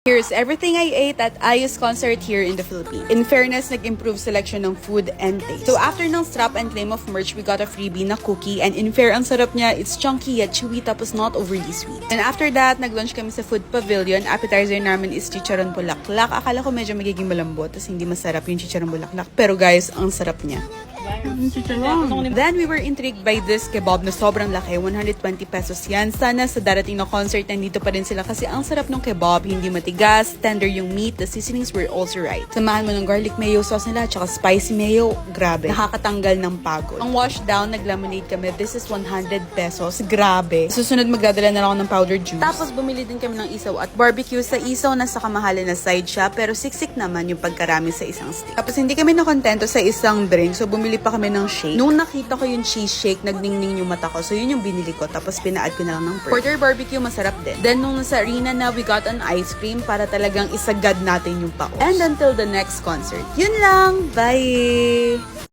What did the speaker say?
Here's everything I ate at Ayus concert here in the Philippines. In fairness, nag-improve selection ng food and taste. So after ng strap and claim of merch, we got a freebie na cookie, and in fair, ang sarap niya. It's chunky yet chewy tapos not overly sweet. And after that, nag-lunch kami sa food pavilion. Appetizer namin is chicharon bulaklak. Akala ko medyo magiging malambot tapos hindi masarap yung chicharon bulaklak. Pero guys, ang sarap niya. Then we were intrigued by this kebab na sobrang laki, 120 pesos yan. Sana sa darating na concert nandito pa rin sila kasi ang sarap ng kebab, hindi matigas, tender yung meat, the seasonings were also right. Samahan mo ng garlic mayo sauce nila tsaka spicy mayo, grabe, nakakatanggal ng pagod. Ang wash down, nag-lemonade kami, this is 100 pesos, grabe. Susunod magdadala na lang ako ng powder juice. Tapos bumili din kami ng isaw at barbecue. Sa isaw, nasa kamahalan na side siya, pero siksik naman yung pagkarami sa isang stick. Tapos hindi kami nakontento sa isang drink, so bumili pa kami ng shake. Nung nakita ko yung cheese shake, nagningning yung mata ko. So yun yung binili ko. Tapos pina-add ko na lang ng pearl. Porter barbecue, masarap din. Then nung nasa arena na, we got an ice cream para talagang isagad natin yung paos. And until the next concert. Yun lang. Bye!